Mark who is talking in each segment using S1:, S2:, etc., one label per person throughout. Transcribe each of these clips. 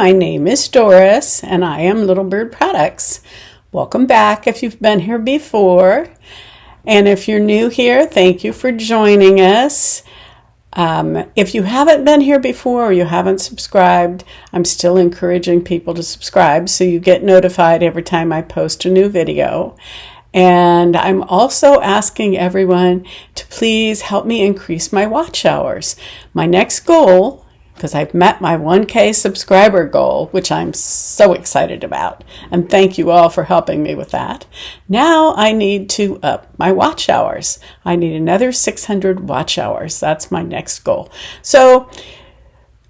S1: my name is Doris and I am Little Bird Products. Welcome back if you've been here before. And if you're new here, thank you for joining us. If you haven't been here before or you haven't subscribed, I'm still encouraging people to subscribe so you get notified every time I post a new video. And I'm also asking everyone to please help me increase my watch hours. My next goal, because I've met my 1K subscriber goal, which I'm so excited about, and thank you all for helping me with that. Now I need to up my watch hours. I need another 600 watch hours. That's my next goal. So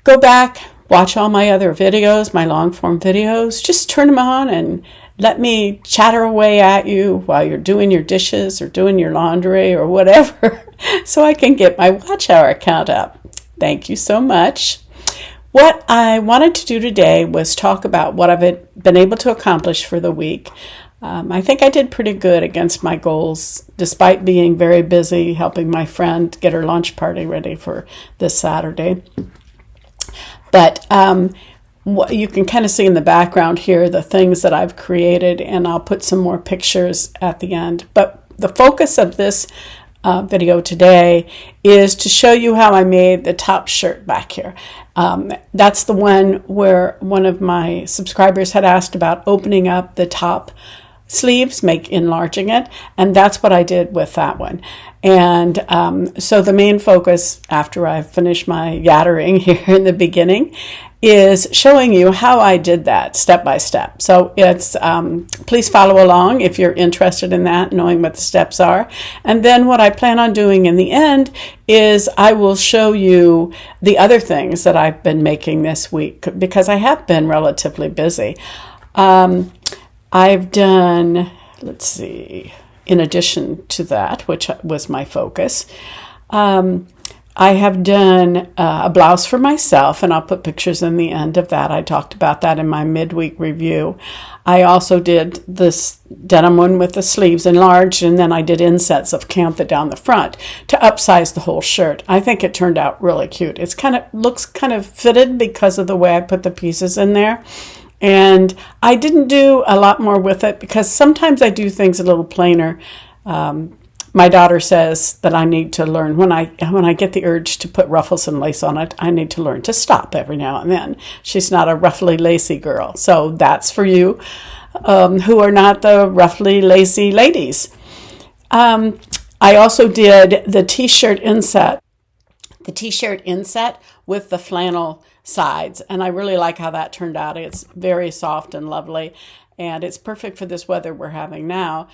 S1: go back, watch all my other videos, my long form videos. Just turn them on and let me chatter away at you while you're doing your dishes or doing your laundry or whatever, so I can get my watch hour count up. Thank you so much. What I wanted to do today was talk about what I've been able to accomplish for the week. I think I did pretty good against my goals, despite being very busy helping my friend get her lunch party ready for this Saturday. But what you can kind of see in the background here, the things that I've created, and I'll put some more pictures at the end. But the focus of this video today is to show you how I made the top shirt back here. That's the one where one of my subscribers had asked about opening up the top sleeves, enlarging it, and that's what I did with that one. And so the main focus, after I finish my yattering here in the beginning, is showing you how I did that step by step. So it's please follow along if you're interested in that, knowing what the steps are. And then what I plan on doing in the end is I will show you the other things that I've been making this week, because I have been relatively busy. I've done, let's see, in addition to that, which was my focus, I have done a blouse for myself, and I'll put pictures in the end of that. I talked about that in my midweek review. I also did this denim one with the sleeves enlarged, and then I did insets of cantha down the front to upsize the whole shirt. I think it turned out really cute. It's looks kind of fitted because of the way I put the pieces in there. And I didn't do a lot more with it because sometimes I do things a little plainer. My daughter says that I need to learn, when I get the urge to put ruffles and lace on it, I need to learn to stop every now and then. She's not a roughly lacy girl. So that's for you who are not the roughly lacy ladies. I also did the t-shirt inset with the flannel sides, and I really like how that turned out. It's very soft and lovely, and it's perfect for this weather we're having now,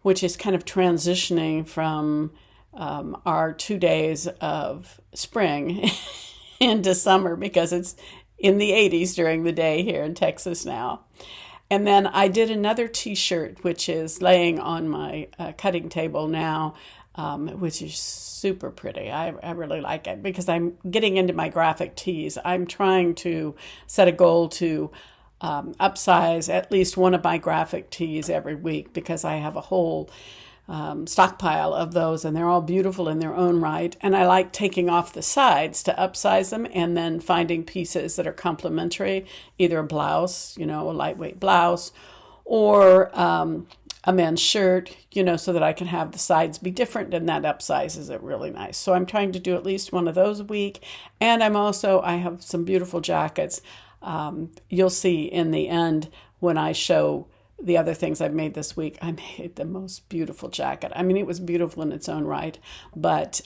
S1: which is kind of transitioning from our 2 days of spring into summer, because it's in the 80s during the day here in Texas now. And then I did another t-shirt, which is laying on my cutting table now, which is super pretty. I really like it because I'm getting into my graphic tees. I'm trying to set a goal to upsize at least one of my graphic tees every week, because I have a whole stockpile of those, and they're all beautiful in their own right. And I like taking off the sides to upsize them and then finding pieces that are complementary, either a blouse, a lightweight blouse, or a men's shirt, so that I can have the sides be different, and that upsizes it really nice. So I'm trying to do at least one of those a week. And I have some beautiful jackets. You'll see in the end when I show the other things I've made this week. I made the most beautiful jacket. I mean, it was beautiful in its own right, but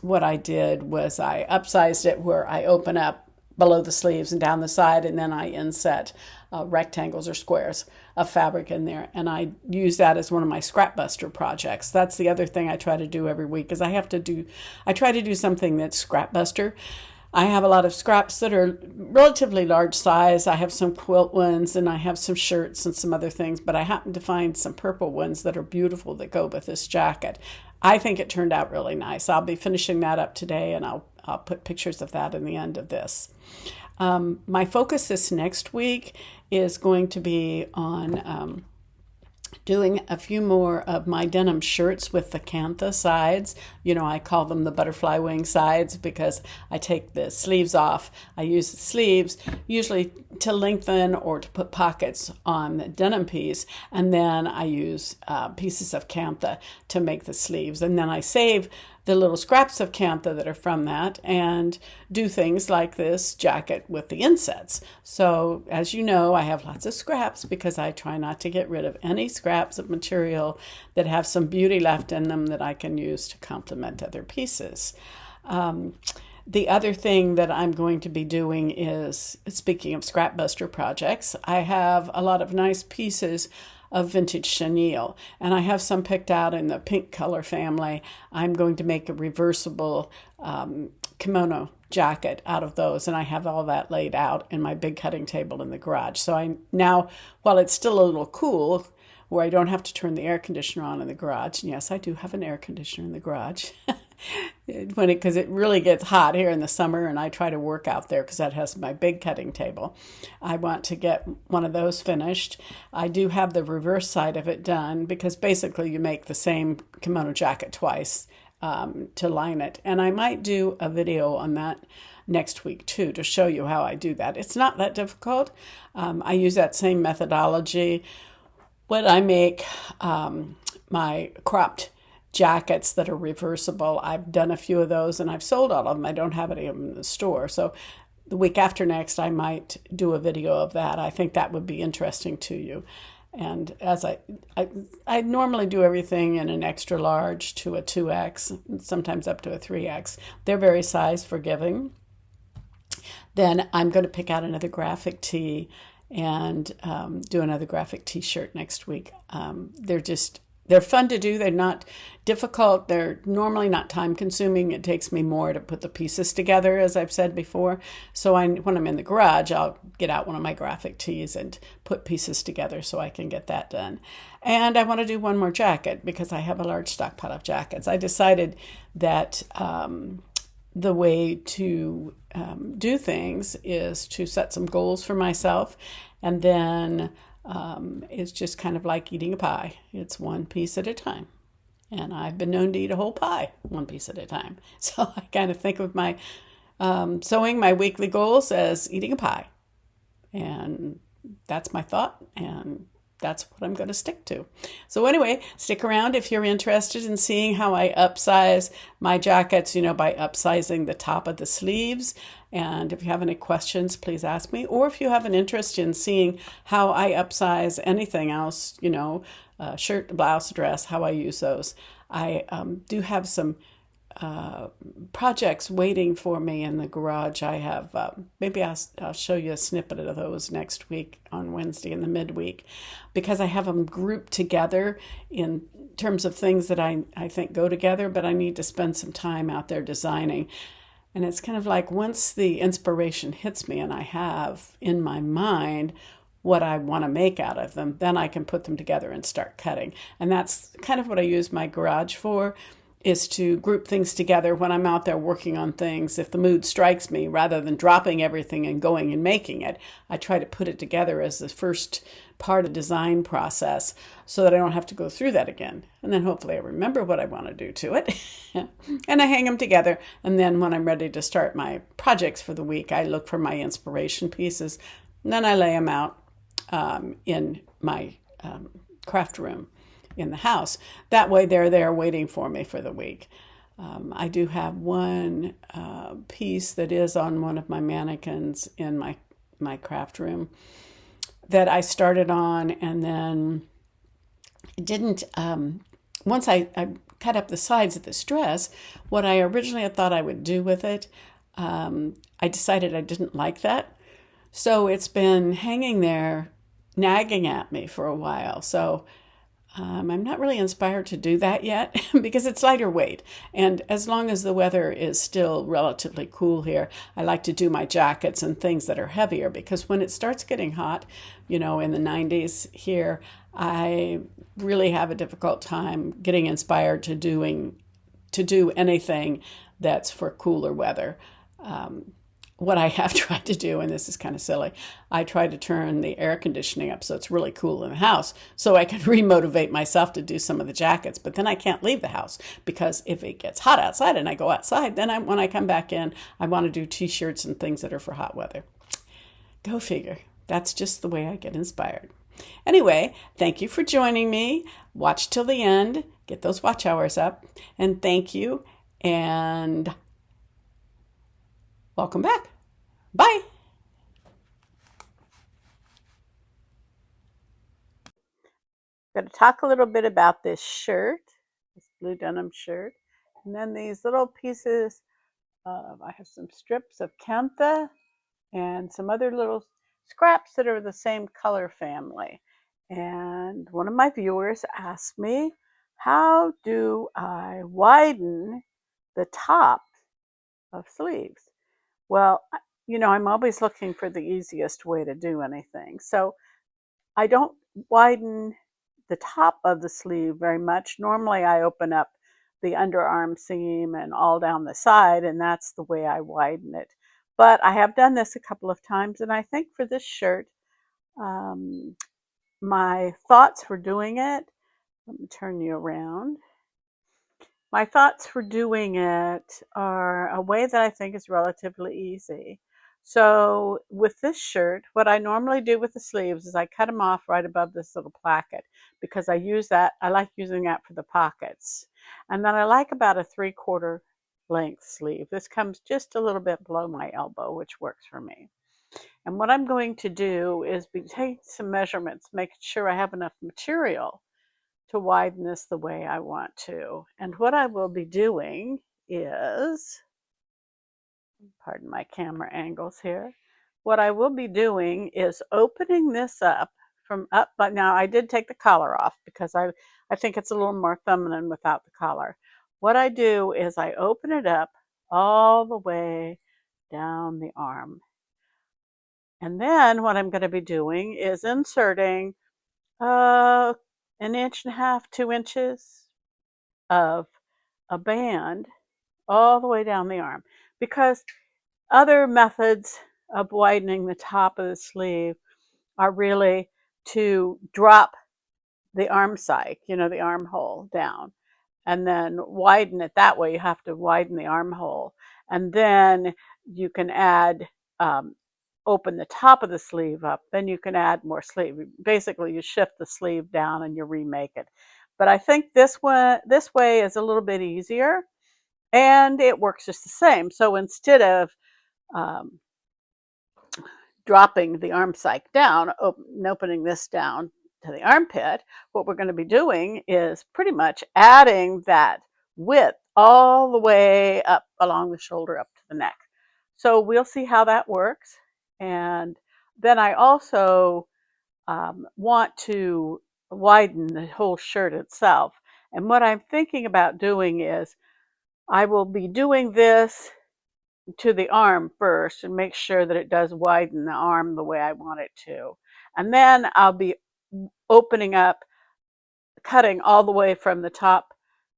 S1: what I did was I upsized it where I open up below the sleeves and down the side, and then I inset rectangles or squares of fabric in there, and I use that as one of my scrap buster projects. That's the other thing I try to do every week, is I try to do something that's scrap buster. I have a lot of scraps that are relatively large size. I have some quilt ones, and I have some shirts and some other things, but I happen to find some purple ones that are beautiful that go with this jacket. I think it turned out really nice. I'll be finishing that up today, and I'll put pictures of that in the end of this. My focus this next week is going to be on doing a few more of my denim shirts with the cantha sides. I call them the butterfly wing sides because I take the sleeves off. I use the sleeves, usually to lengthen or to put pockets on the denim piece, and then I use pieces of cantha to make the sleeves, and then I save the little scraps of cantha that are from that and do things like this jacket with the insets. So as you know, I have lots of scraps because I try not to get rid of any scraps of material that have some beauty left in them that I can use to complement other pieces. The other thing that I'm going to be doing is, speaking of scrapbuster projects, I have a lot of nice pieces of vintage chenille, and I have some picked out in the pink color family. I'm going to make a reversible kimono jacket out of those, and I have all that laid out in my big cutting table in the garage. So I now, while it's still a little cool, where I don't have to turn the air conditioner on in the garage, and yes, I do have an air conditioner in the garage, because it really gets hot here in the summer, and I try to work out there because that has my big cutting table. I want to get one of those finished. I do have the reverse side of it done, because basically you make the same kimono jacket twice to line it. And I might do a video on that next week too, to show you how I do that. It's not that difficult. I use that same methodology when I make my cropped jackets that are reversible. I've done a few of those and I've sold all of them. I don't have any of them in the store. So the week after next, I might do a video of that. I think that would be interesting to you. And as I normally do everything in an extra large to a 2X, sometimes up to a 3X. They're very size forgiving. Then I'm going to pick out another graphic tee and do another graphic t-shirt next week. They're fun to do. They're not difficult. They're normally not time consuming. It takes me more to put the pieces together, as I've said before. So when I'm in the garage, I'll get out one of my graphic tees and put pieces together so I can get that done. And I want to do one more jacket because I have a large stockpile of jackets. I decided that the way to do things is to set some goals for myself, and then it's just kind of like eating a pie. It's one piece at a time. And I've been known to eat a whole pie one piece at a time. So I kind of think of my sewing, my weekly goals, as eating a pie. And that's my thought, and that's what I'm going to stick to. So anyway, stick around if you're interested in seeing how I upsize my jackets, by upsizing the top of the sleeves. And if you have any questions, please ask me. Or if you have an interest in seeing how I upsize anything else, shirt, blouse, dress, how I use those. I do have some projects waiting for me in the garage. I have, maybe I'll show you a snippet of those next week on Wednesday in the midweek, because I have them grouped together in terms of things that I think go together, but I need to spend some time out there designing. And it's kind of like once the inspiration hits me and I have in my mind what I want to make out of them, then I can put them together and start cutting. And that's kind of what I use my garage for, is to group things together when I'm out there working on things. If the mood strikes me, rather than dropping everything and going and making it, I try to put it together as the first part of the design process so that I don't have to go through that again. And then hopefully I remember what I want to do to it. And I hang them together. And then when I'm ready to start my projects for the week, I look for my inspiration pieces. And then I lay them out in my craft room in the house. That way they're there waiting for me for the week. I do have one piece that is on one of my mannequins in my craft room that I started on, and then didn't, once I cut up the sides of this dress, what I originally had thought I would do with it, I decided I didn't like that. So it's been hanging there nagging at me for a while. So I'm not really inspired to do that yet because it's lighter weight. And as long as the weather is still relatively cool here, I like to do my jackets and things that are heavier, because when it starts getting hot, in the 90s here, I really have a difficult time getting inspired to do anything that's for cooler weather. What I have tried to do, and this is kind of silly, I try to turn the air conditioning up so it's really cool in the house so I can remotivate myself to do some of the jackets. But then I can't leave the house, because if it gets hot outside and I go outside, then when I come back in, I want to do t-shirts and things that are for hot weather. Go figure. That's just the way I get inspired. Anyway, thank you for joining me. Watch till the end, get those watch hours up, and thank you, and welcome back. Bye. I'm going to talk a little bit about this shirt, this blue denim shirt, and then these little pieces of, I have some strips of kantha and some other little scraps that are the same color family. And one of my viewers asked me, how do I widen the top of sleeves? Well, I'm always looking for the easiest way to do anything. So I don't widen the top of the sleeve very much. Normally I open up the underarm seam and all down the side, and that's the way I widen it. But I have done this a couple of times, and I think for this shirt, my thoughts for doing it, let me turn you around. My thoughts for doing it are a way that I think is relatively easy. So with this shirt, what I normally do with the sleeves is I cut them off right above this little placket because I like using that for the pockets. And then I like about a 3/4 length sleeve. This comes just a little bit below my elbow, which works for me. And what I'm going to do is be taking some measurements, making sure I have enough material to widen this the way I want to. And what I will be doing is, pardon my camera angles here, what I will be doing is opening this up from up, but now I did take the collar off because I think it's a little more feminine without the collar. What I do is I open it up all the way down the arm. And then what I'm going to be doing is inserting 1.5 inches, 2 inches of a band all the way down the arm, because other methods of widening the top of the sleeve are really to drop the arm sike, the armhole down, and then widen it that way. You have to widen the armhole, and then you can add, open the top of the sleeve up, then you can add more sleeve. Basically, you shift the sleeve down and you remake it. But I think this way is a little bit easier, and it works just the same. So instead of um, dropping the arm sike down, opening this down to the armpit, what we're going to be doing is pretty much adding that width all the way up along the shoulder up to the neck. So we'll see how that works. And then I also want to widen the whole shirt itself. And what I'm thinking about doing is I will be doing this to the arm first and make sure that it does widen the arm the way I want it to. And then I'll be opening up, cutting all the way from the top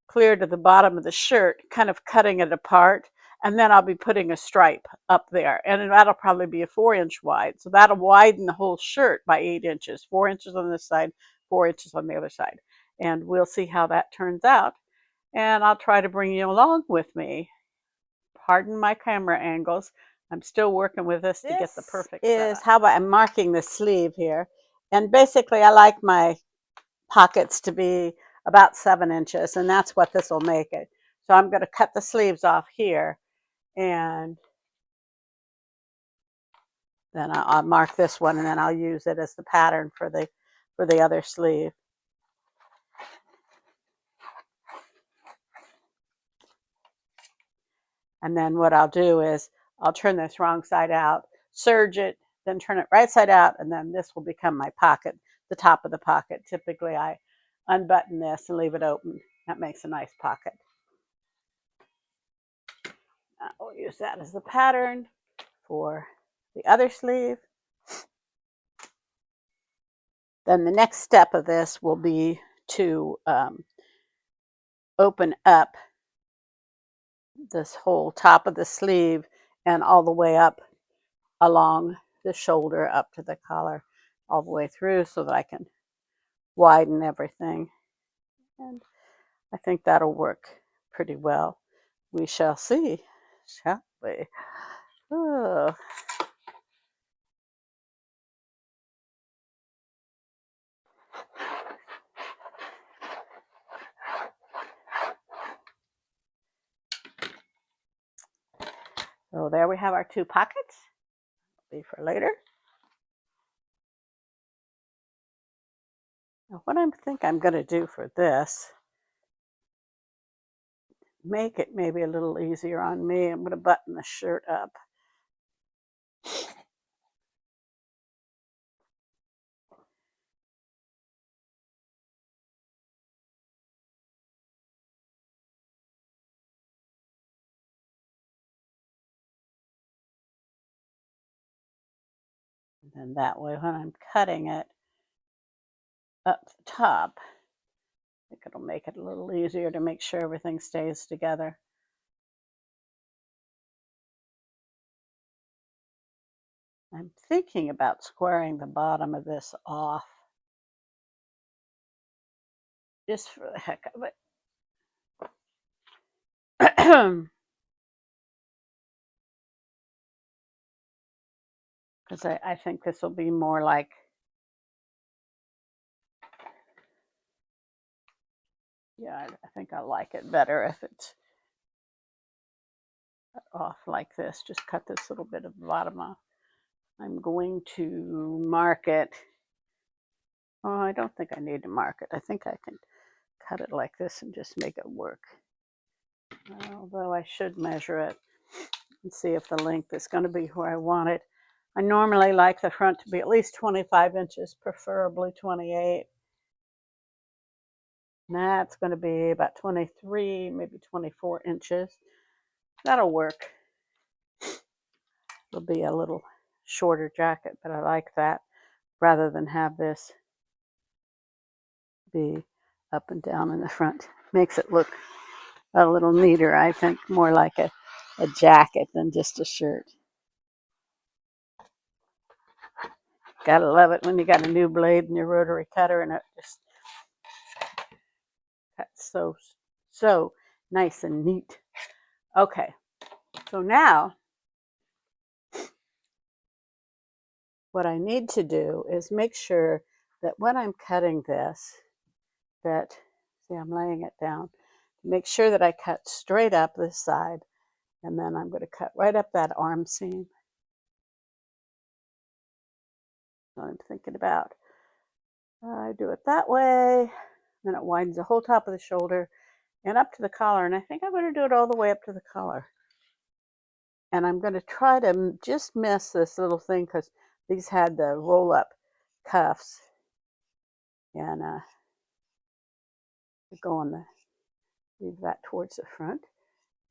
S1: clear to the bottom of the shirt, kind of cutting it apart. And then I'll be putting a stripe up there, and that'll probably be a 4-inch wide. So that'll widen the whole shirt by 8 inches, 4 inches on this side, 4 inches on the other side. And we'll see how that turns out. And I'll try to bring you along with me. Pardon my camera angles. I'm still working with this to get the perfect setup. This is how I'm marking the sleeve here. And basically I like my pockets to be about 7 inches, and that's what this will make it. So I'm going to cut the sleeves off here, and then I'll mark this one, and then I'll use it as the pattern for the other sleeve. And then what I'll do is I'll turn this wrong side out, serge it, then turn it right side out, and then this will become my pocket, the top of the pocket. Typically I unbutton this and leave it open. That makes a nice pocket. We'll use that as the pattern for the other sleeve. Then the next step of this will be to open up this whole top of the sleeve and all the way up along the shoulder up to the collar, all the way through, so that I can widen everything. And I think that'll work pretty well. We shall see, shall we? Oh. So there we have our 2 pockets. Be for later. Now what I think I'm going to do for this, make it maybe a little easier on me, I'm going to button the shirt up. And then that way when I'm cutting it up the top, I think it'll make it a little easier to make sure everything stays together. I'm thinking about squaring the bottom of this off, just for the heck of it. Because I think this will be more like, yeah, I think I like it better if it's off like this. Just cut this little bit of the bottom off. I'm going to mark it. Oh, I don't think I need to mark it. I think I can cut it like this and just make it work. Although I should measure it and see if the length is going to be where I want it. I normally like the front to be at least 25 inches, preferably 28. And that's going to be about 23, maybe 24 inches. That'll work. It'll be a little shorter jacket, but I like that rather than have this be up and down in the front. Makes it look a little neater, I think, more like a jacket than just a shirt. Gotta love it when you got a new blade in your rotary cutter and it just cuts so nice and neat. Okay, so now what I need to do is make sure that when I'm cutting this, that, see, I'm laying it down, make sure that I cut straight up this side, and then I'm going to cut right up that arm seam. So I'm thinking about, I do it that way, then it widens the whole top of the shoulder and up to the collar, and I think I'm going to do it all the way up to the collar. And I'm going to try to just miss this little thing because these had the roll-up cuffs, and go on the, leave that towards the front.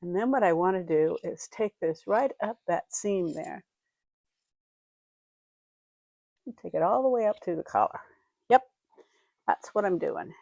S1: And then what I want to do is take this right up that seam there. And take it all the way up to the collar. Yep, that's what I'm doing.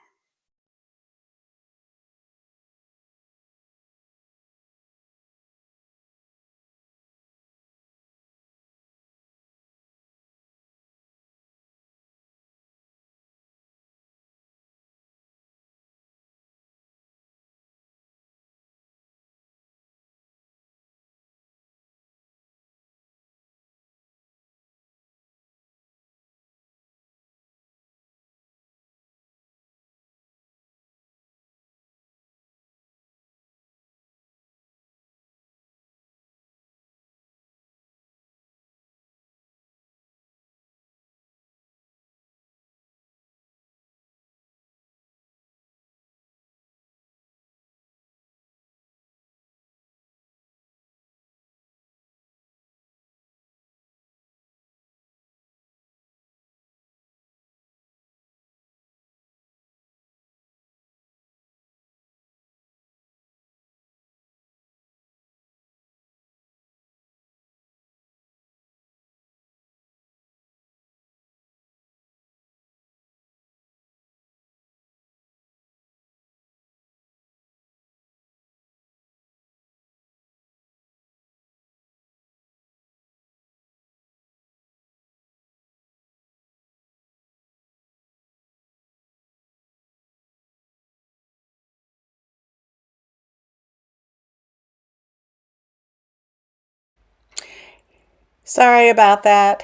S1: Sorry about that,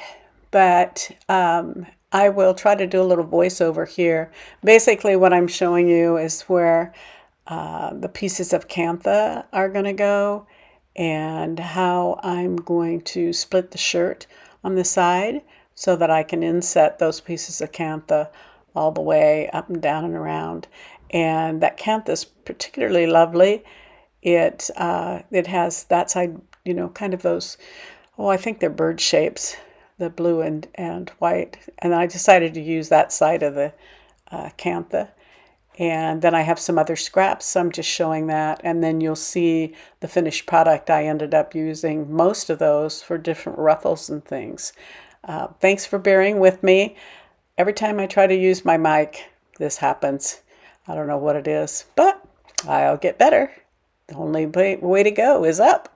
S1: but I will try to do a little voiceover here. Basically, what I'm showing you is where the pieces of cantha are going to go. and how I'm going to split the shirt on the side so that I can inset those pieces of cantha all the way up and down and around. And that cantha is particularly lovely. It has that side, kind of those, I think they're bird shapes, the blue and white. And I decided to use that side of the cantha. And then I have some other scraps, so I'm just showing that. And then you'll see the finished product. I ended up using most of those for different ruffles and things. Thanks for bearing with me. Every time I try to use my mic, this happens. I don't know what it is, but I'll get better. The only way to go is up.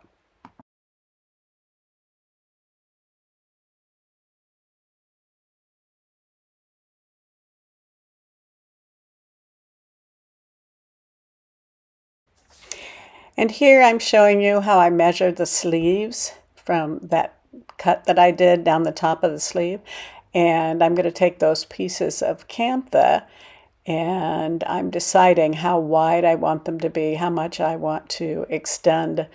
S1: And here I'm showing you how I measured the sleeves from that cut that I did down the top of the sleeve. And I'm going to take those pieces of cantha and I'm deciding how wide I want them to be, how much I want to extend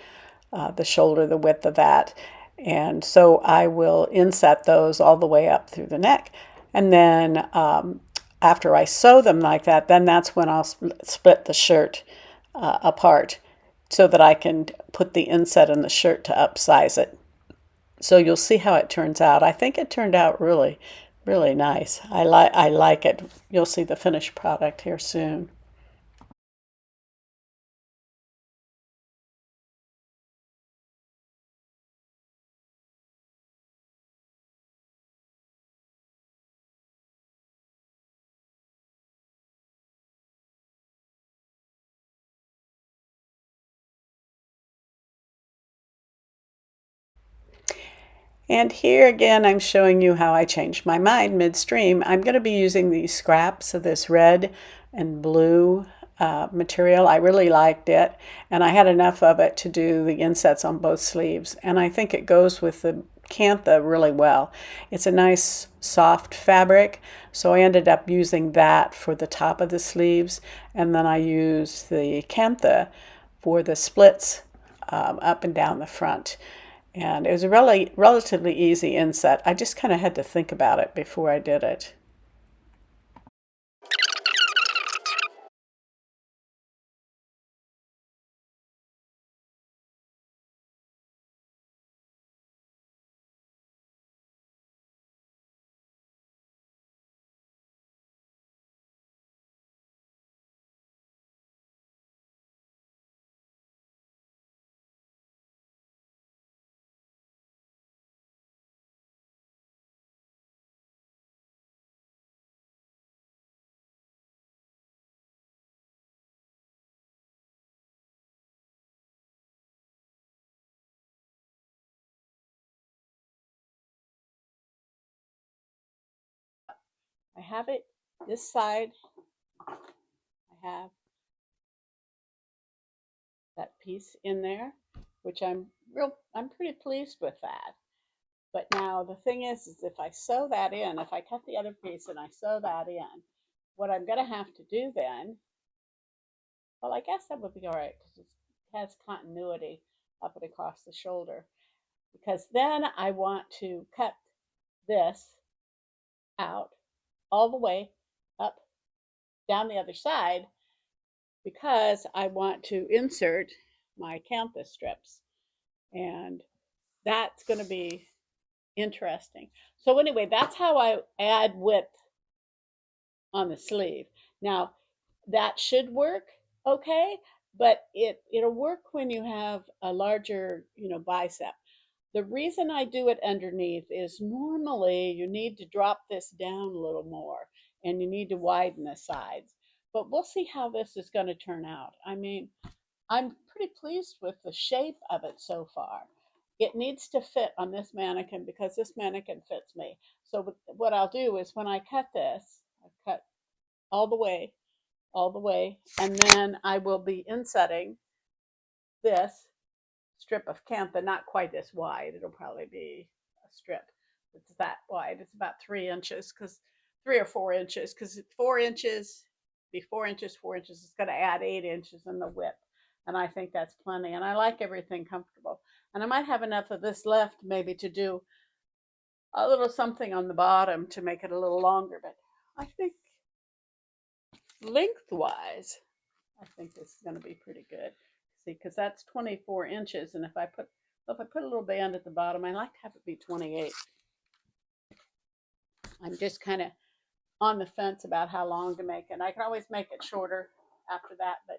S1: the shoulder, the width of that. And so I will inset those all the way up through the neck. And then after I sew them like that, then that's when I'll split the shirt apart so that I can put the inset in the shirt to upsize it. So you'll see how it turns out. I think it turned out really, really nice. I like it. You'll see the finished product here soon. And here again, I'm showing you how I changed my mind midstream. I'm going to be using these scraps of this red and blue material. I really liked it, and I had enough of it to do the insets on both sleeves. And I think it goes with the cantha really well. It's a nice soft fabric, so I ended up using that for the top of the sleeves, and then I used the cantha for the splits up and down the front. And it was a relatively easy inset. I just kind of had to think about it before I did it. I have it this side. I have that piece in there, which I'm pretty pleased with that. But now the thing is if I sew that in, if I cut the other piece and I sew that in, what I'm going to have to do then, well, I guess that would be all right because it has continuity up and across the shoulder. Because then I want to cut this out all the way up down the other side because I want to insert my canvas strips. And that's going to be interesting. So anyway, that's how I add width on the sleeve. Now, that should work okay, but it'll work when you have a larger, bicep. The reason I do it underneath is normally you need to drop this down a little more and you need to widen the sides. But we'll see how this is going to turn out. I mean, I'm pretty pleased with the shape of it so far. It needs to fit on this mannequin because this mannequin fits me. So what I'll do is when I cut this, I cut all the way, all the way, and then I will be insetting this strip of cantha, not quite this wide. It'll probably be a strip that's that wide. It's about 3 inches, because 3 or 4 inches, because 4 inches, be 4 inches, 4 inches. It's going to add 8 inches in the width. and I think that's plenty. And I like everything comfortable. And I might have enough of this left maybe to do a little something on the bottom to make it a little longer, but I think lengthwise, I think this is going to be pretty good. See, because that's 24 inches, and if I put a little band at the bottom, I like to have it be 28. I'm just kind of on the fence about how long to make it. I can always make it shorter after that, but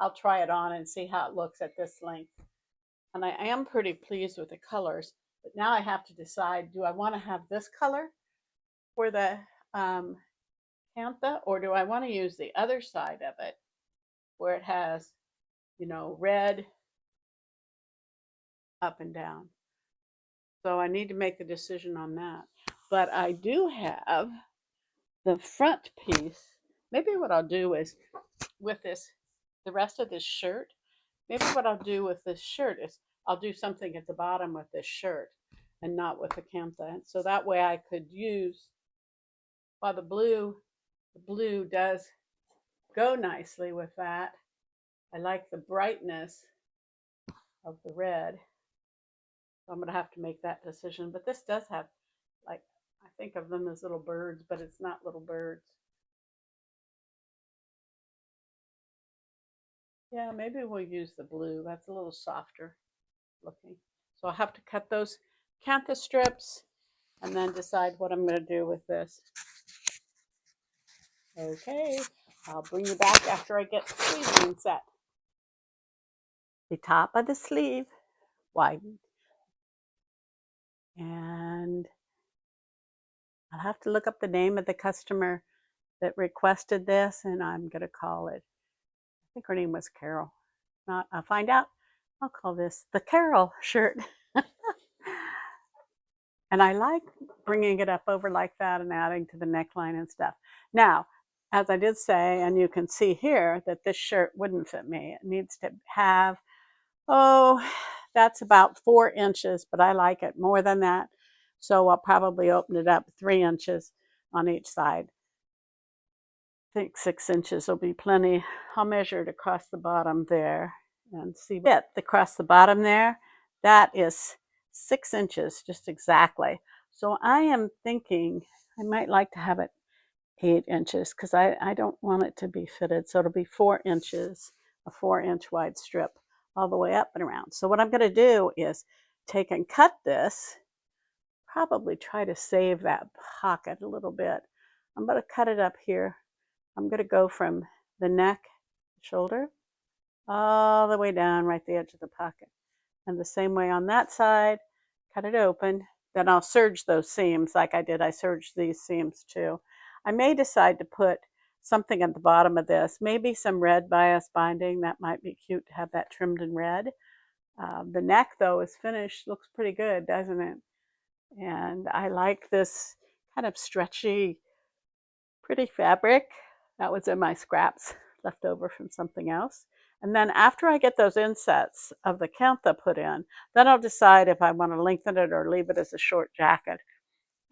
S1: I'll try it on and see how it looks at this length. And I am pretty pleased with the colors, but now I have to decide, do I want to have this color for the cantha, or do I want to use the other side of it where it has, red up and down? So I need to make a decision on that. But I do have the front piece. Maybe what I'll do is with this, the rest of this shirt, maybe what I'll do with this shirt is I'll do something at the bottom with this shirt and not with the cantha. And so that way I could use, while the blue does go nicely with that. I like the brightness of the red. So I'm going to have to make that decision. But this does have, like, I think of them as little birds, but it's not little birds. Yeah, maybe we'll use the blue. That's a little softer looking. So I'll have to cut those cantha strips and then decide what I'm going to do with this. Okay, I'll bring you back after I get the sleeving set. The top of the sleeve widened. And I'll have to look up the name of the customer that requested this, and I'm going to call it, I think her name was Carol. Not, I'll find out. I'll call this the Carol shirt. And I like bringing it up over like that and adding to the neckline and stuff. Now, as I did say, and you can see here that this shirt wouldn't fit me. It needs to have, that's about 4 inches, but I like it more than that. So I'll probably open it up 3 inches on each side. I think 6 inches will be plenty. I'll measure it across the bottom there and see it across the bottom there. That is 6 inches, just exactly. So I am thinking I might like to have it 8 inches because I don't want it to be fitted. So it'll be 4 inches, a 4-inch wide strip all the way up and around. So what I'm going to do is take and cut this, probably try to save that pocket a little bit. I'm going to cut it up here. I'm going to go from the neck, shoulder, all the way down right the edge of the pocket. And the same way on that side, cut it open. Then I'll serge those seams like I did. I serged these seams too. I may decide to put something at the bottom of this, maybe some red bias binding. That might be cute to have that trimmed in red. The neck though is finished, looks pretty good, doesn't it? And I like this kind of stretchy, pretty fabric. That was in my scraps left over from something else. And then after I get those insets of the cantha put in, then I'll decide if I want to lengthen it or leave it as a short jacket.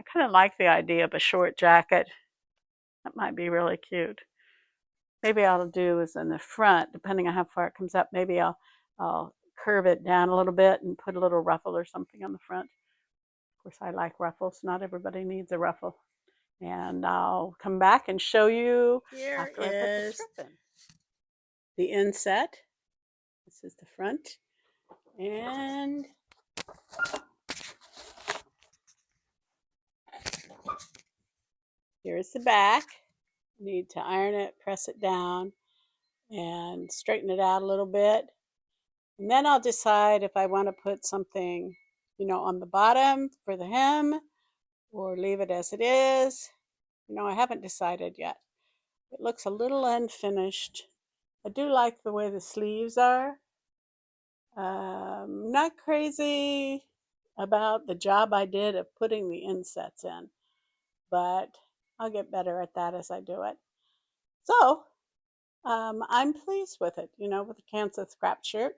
S1: I kind of like the idea of a short jacket. That might be really cute. Maybe I'll do is in the front, depending on how far it comes up, maybe I'll curve it down a little bit and put a little ruffle or something on the front. Of course, I like ruffles. Not everybody needs a ruffle. And I'll come back and show you after I put the strip in. The inset. This is the front. And here's the back. Need to iron it, press it down, and straighten it out a little bit. And then I'll decide if I want to put something, on the bottom for the hem or leave it as it is. I haven't decided yet. It looks a little unfinished. I do like the way the sleeves are. Not crazy about the job I did of putting the insets in, but I'll get better at that as I do it. So I'm pleased with it, with the cantha scrap shirt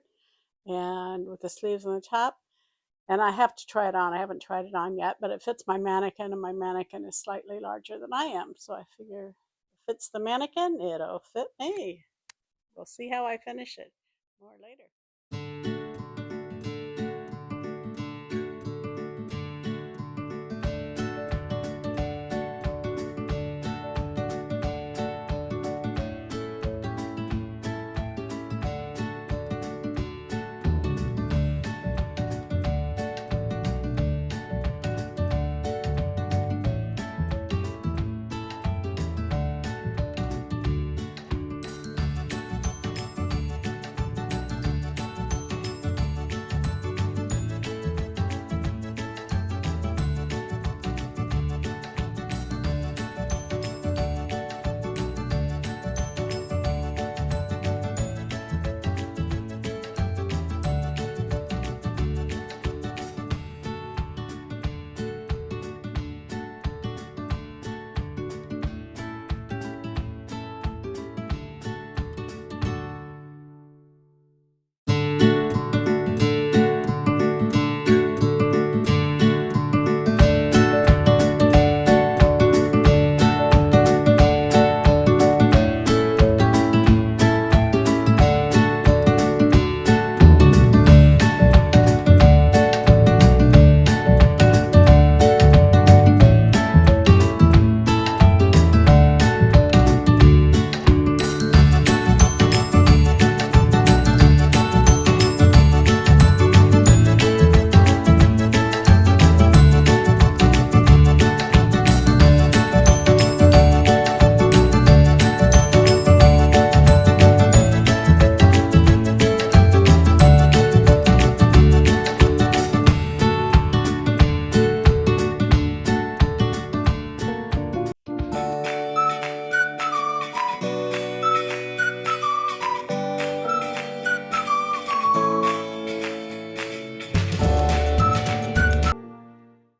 S1: and with the sleeves on the top. And I have to try it on. I haven't tried it on yet, but it fits my mannequin, and my mannequin is slightly larger than I am. So I figure if it fits the mannequin, it'll fit me. We'll see how I finish it. More later.